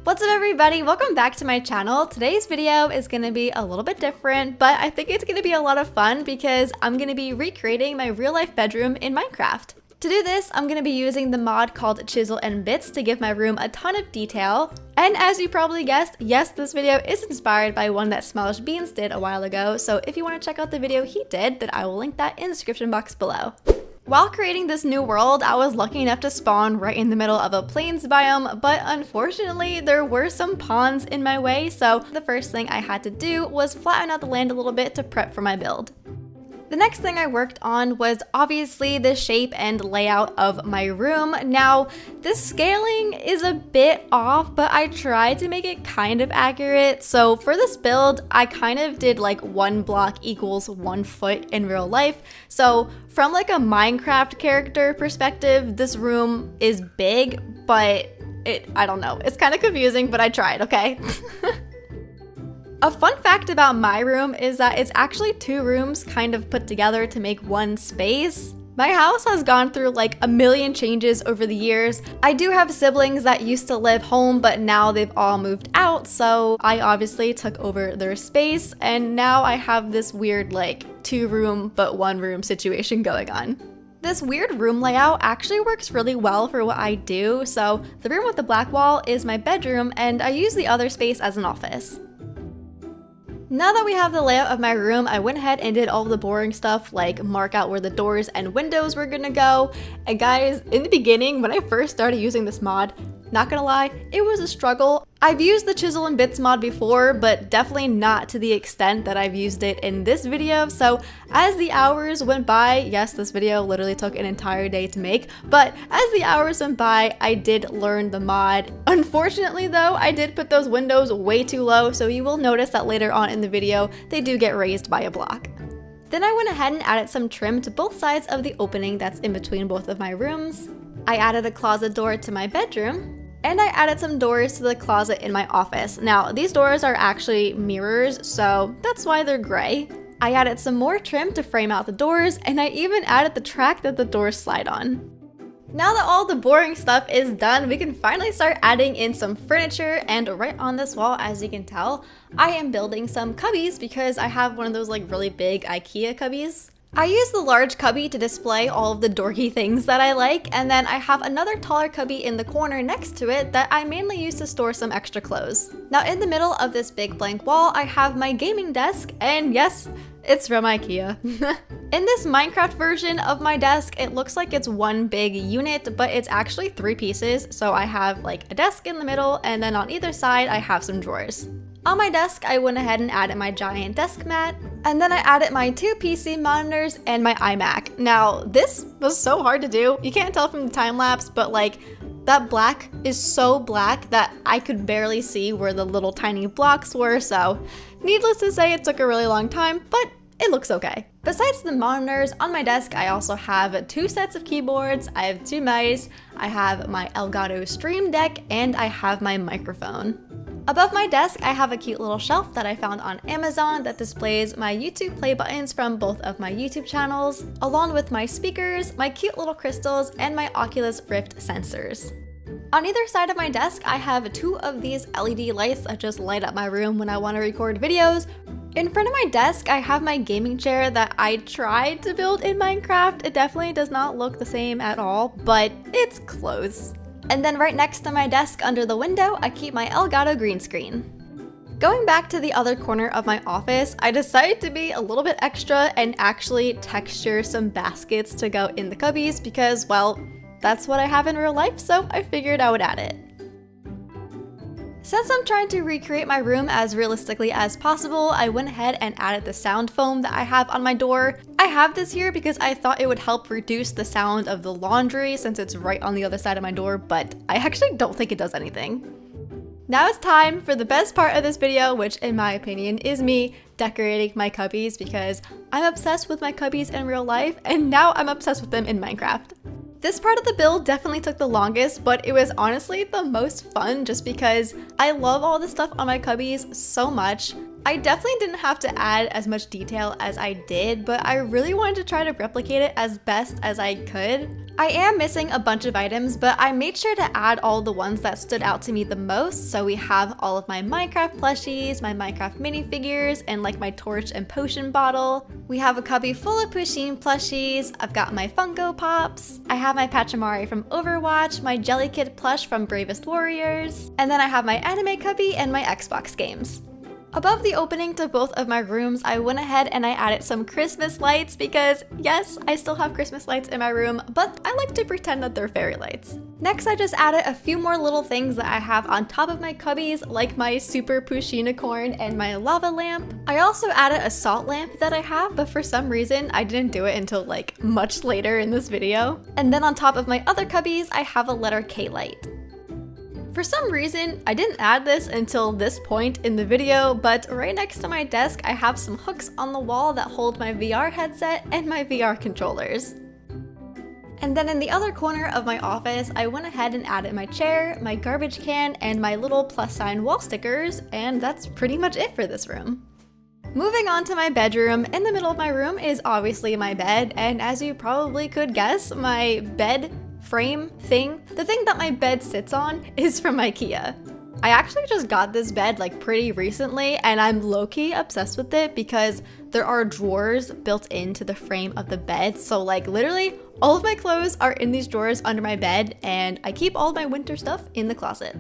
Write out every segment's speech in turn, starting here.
What's up everybody, welcome back to my channel. Today's video is going to be a little bit different, but I think it's going to be a lot of fun because I'm going to be recreating my real life bedroom in Minecraft. To do this, I'm going to be using the mod called Chisel and Bits to give my room a ton of detail. And as you probably guessed, yes, this video is inspired by one that Smallish Beans did a while ago, so if you want to check out the video he did, then I will link that in the description box below. While creating this new world, I was lucky enough to spawn right in the middle of a plains biome, but unfortunately there were some ponds in my way, so the first thing I had to do was flatten out the land a little bit to prep for my build. The next thing I worked on was obviously the shape and layout of my room. Now, this scaling is a bit off, but I tried to make it kind of accurate. So for this build, I kind of did like 1 block equals 1 foot in real life. So from like a Minecraft character perspective, this room is big, but I don't know. It's kind of confusing, but I tried, okay? A fun fact about my room is that it's actually 2 rooms kind of put together to make one space. My house has gone through like a million changes over the years. I do have siblings that used to live home, but now they've all moved out, so I obviously took over their space, and now I have this weird like 2 room but 1 room situation going on. This weird room layout actually works really well for what I do, so the room with the black wall is my bedroom, and I use the other space as an office. Now that we have the layout of my room, I went ahead and did all the boring stuff like mark out where the doors and windows were gonna go. And guys, in the beginning, when I first started using this mod, not gonna lie, it was a struggle. I've used the Chisel and Bits mod before, but definitely not to the extent that I've used it in this video. So as the hours went by, yes, this video literally took an entire day to make, but as the hours went by, I did learn the mod. Unfortunately though, I did put those windows way too low, so you will notice that later on in the video, they do get raised by a block. Then I went ahead and added some trim to both sides of the opening that's in between both of my rooms. I added a closet door to my bedroom, and I added some doors to the closet in my office. Now, these doors are actually mirrors, so that's why they're gray. I added some more trim to frame out the doors, and I even added the track that the doors slide on. Now that all the boring stuff is done, we can finally start adding in some furniture, and right on this wall, as you can tell, I am building some cubbies because I have one of those like really big IKEA cubbies. I use the large cubby to display all of the dorky things that I like, and then I have another taller cubby in the corner next to it that I mainly use to store some extra clothes. Now in the middle of this big blank wall, I have my gaming desk, and yes, it's from IKEA. In this Minecraft version of my desk, it looks like it's one big unit, but it's actually 3 pieces, so I have like a desk in the middle, and then on either side I have some drawers. On my desk, I went ahead and added my giant desk mat, and then I added my 2 PC monitors and my iMac. Now, this was so hard to do. You can't tell from the time lapse, but like, that black is so black that I could barely see where the little tiny blocks were, so needless to say, it took a really long time, but it looks okay. Besides the monitors, on my desk I also have 2 sets of keyboards, I have 2 mice, I have my Elgato Stream Deck, and I have my microphone. Above my desk, I have a cute little shelf that I found on Amazon that displays my YouTube play buttons from both of my YouTube channels, along with my speakers, my cute little crystals, and my Oculus Rift sensors. On either side of my desk, I have 2 of these LED lights that just light up my room when I want to record videos. In front of my desk, I have my gaming chair that I tried to build in Minecraft. It definitely does not look the same at all, but it's close. And then right next to my desk under the window, I keep my Elgato green screen. Going back to the other corner of my office, I decided to be a little bit extra and actually texture some baskets to go in the cubbies because, well, that's what I have in real life, so I figured I would add it. Since I'm trying to recreate my room as realistically as possible, I went ahead and added the sound foam that I have on my door. I have this here because I thought it would help reduce the sound of the laundry since it's right on the other side of my door, but I actually don't think it does anything. Now it's time for the best part of this video, which in my opinion is me decorating my cubbies because I'm obsessed with my cubbies in real life, and now I'm obsessed with them in Minecraft. This part of the build definitely took the longest, but it was honestly the most fun just because I love all the stuff on my cubbies so much. I definitely didn't have to add as much detail as I did, but I really wanted to try to replicate it as best as I could. I am missing a bunch of items, but I made sure to add all the ones that stood out to me the most. So we have all of my Minecraft plushies, my Minecraft minifigures, and like my torch and potion bottle. We have a cubby full of Pusheen plushies. I've got my Funko Pops. I have my Pachimari from Overwatch, my Jellykid plush from Bravest Warriors, and then I have my anime cubby and my Xbox games. Above the opening to both of my rooms, I went ahead and I added some Christmas lights because, yes, I still have Christmas lights in my room, but I like to pretend that they're fairy lights. Next, I just added a few more little things that I have on top of my cubbies, like my Super Pusheen and my lava lamp. I also added a salt lamp that I have, but for some reason, I didn't do it until like much later in this video. And then on top of my other cubbies, I have a letter K light. For some reason, I didn't add this until this point in the video, but right next to my desk, I have some hooks on the wall that hold my VR headset and my VR controllers. And then in the other corner of my office, I went ahead and added my chair, my garbage can, and my little plus sign wall stickers, and that's pretty much it for this room. Moving on to my bedroom, in the middle of my room is obviously my bed, and as you probably could guess, my bed frame thing, the thing that my bed sits on, is from IKEA. I actually just got this bed like pretty recently and I'm low-key obsessed with it because there are drawers built into the frame of the bed. So like literally all of my clothes are in these drawers under my bed and I keep all of my winter stuff in the closet.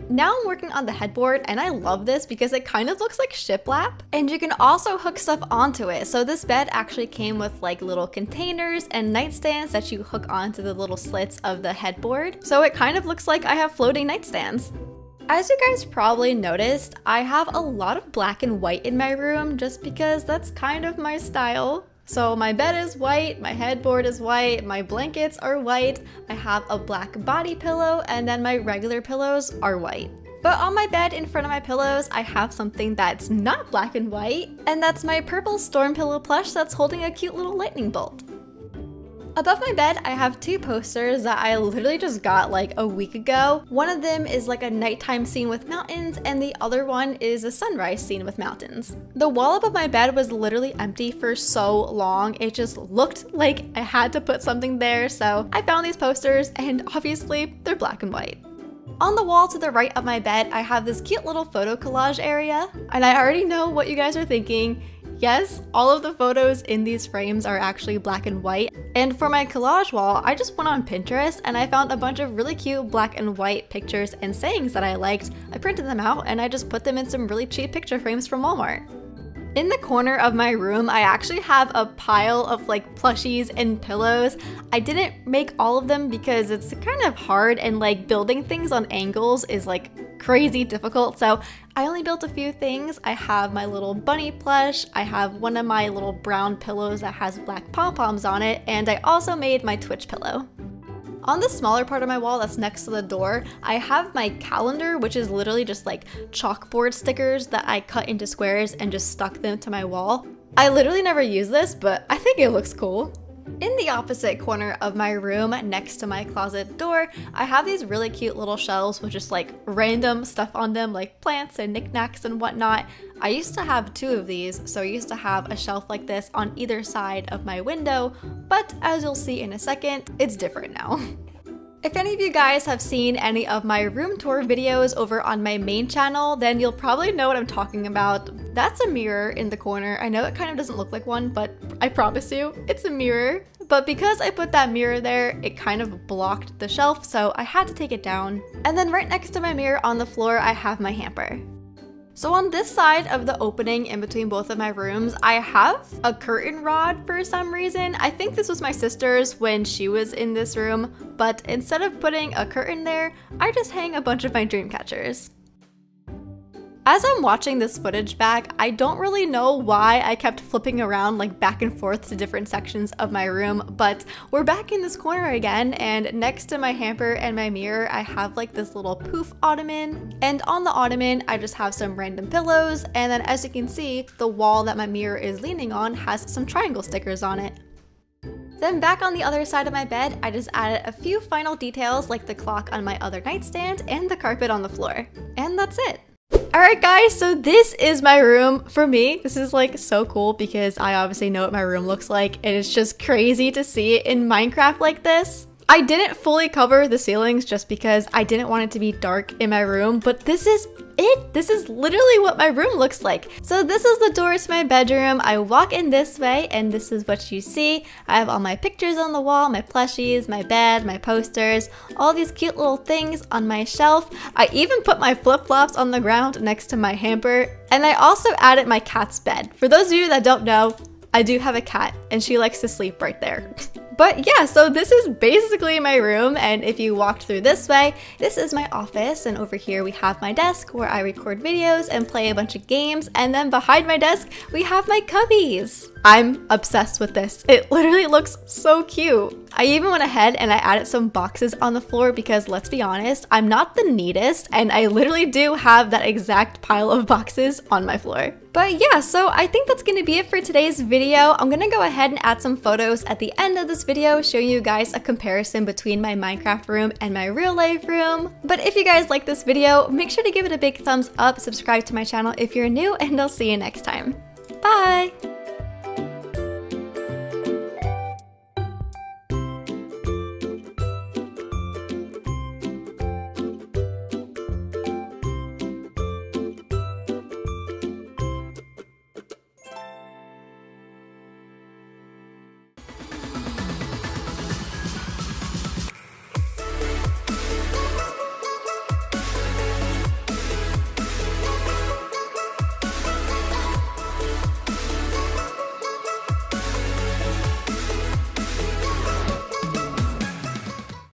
Now I'm working on the headboard and I love this because it kind of looks like shiplap and you can also hook stuff onto it. So this bed actually came with like little containers and nightstands that you hook onto the little slits of the headboard. So it kind of looks like I have floating nightstands. As you guys probably noticed, I have a lot of black and white in my room just because that's kind of my style. So my bed is white, my headboard is white, my blankets are white, I have a black body pillow, and then my regular pillows are white. But on my bed in front of my pillows, I have something that's not black and white, and that's my purple storm pillow plush that's holding a cute little lightning bolt. Above my bed, I have two posters that I literally just got like a week ago. One of them is like a nighttime scene with mountains, and the other one is a sunrise scene with mountains. The wall above my bed was literally empty for so long. It just looked like I had to put something there, so I found these posters, and obviously they're black and white. On the wall to the right of my bed, I have this cute little photo collage area, and I already know what you guys are thinking. Yes, all of the photos in these frames are actually black and white. And for my collage wall, I just went on Pinterest and I found a bunch of really cute black and white pictures and sayings that I liked. I printed them out and I just put them in some really cheap picture frames from Walmart. In the corner of my room, I actually have a pile of like plushies and pillows. I didn't make all of them because it's kind of hard and like building things on angles is like crazy difficult. So I only built a few things. I have my little bunny plush. I have one of my little brown pillows that has black pom-poms on it. And I also made my Twitch pillow. On the smaller part of my wall that's next to the door, I have my calendar, which is literally just like chalkboard stickers that I cut into squares and just stuck them to my wall. I literally never use this, but I think it looks cool. In the opposite corner of my room, next to my closet door, I have these really cute little shelves with just like random stuff on them, like plants and knickknacks and whatnot. I used to have two of these, so I used to have a shelf like this on either side of my window, but as you'll see in a second, it's different now. If any of you guys have seen any of my room tour videos over on my main channel, then you'll probably know what I'm talking about. That's a mirror in the corner. I know it kind of doesn't look like one, but I promise you, it's a mirror. But because I put that mirror there, it kind of blocked the shelf, so I had to take it down. And then right next to my mirror on the floor, I have my hamper. So on this side of the opening in between both of my rooms, I have a curtain rod for some reason. I think this was my sister's when she was in this room, but instead of putting a curtain there, I just hang a bunch of my dream catchers. As I'm watching this footage back, I don't really know why I kept flipping around like back and forth to different sections of my room, but we're back in this corner again, and next to my hamper and my mirror, I have like this little poof ottoman, and on the ottoman, I just have some random pillows, and then as you can see, the wall that my mirror is leaning on has some triangle stickers on it. Then back on the other side of my bed, I just added a few final details like the clock on my other nightstand and the carpet on the floor. And that's it. Alright guys, so this is my room. For me, this is like so cool because I obviously know what my room looks like, and it's just crazy to see it in Minecraft like this. I didn't fully cover the ceilings just because I didn't want it to be dark in my room, but this is it. This is literally what my room looks like. So this is the door to my bedroom. I walk in this way and this is what you see. I have all my pictures on the wall, my plushies, my bed, my posters, all these cute little things on my shelf. I even put my flip-flops on the ground next to my hamper, and I also added my cat's bed. For those of you that don't know, I do have a cat and she likes to sleep right there. But yeah, so this is basically my room, and if you walked through this way, this is my office, and over here we have my desk where I record videos and play a bunch of games, and then behind my desk we have my cubbies. I'm obsessed with this. It literally looks so cute. I even went ahead and I added some boxes on the floor because, let's be honest, I'm not the neatest, and I literally do have that exact pile of boxes on my floor. But yeah, so I think that's gonna be it for today's video. I'm gonna go ahead and add some photos at the end of this video showing you guys a comparison between my Minecraft room and my real life room. But if you guys like this video, make sure to give it a big thumbs up, subscribe to my channel if you're new, and I'll see you next time. Bye!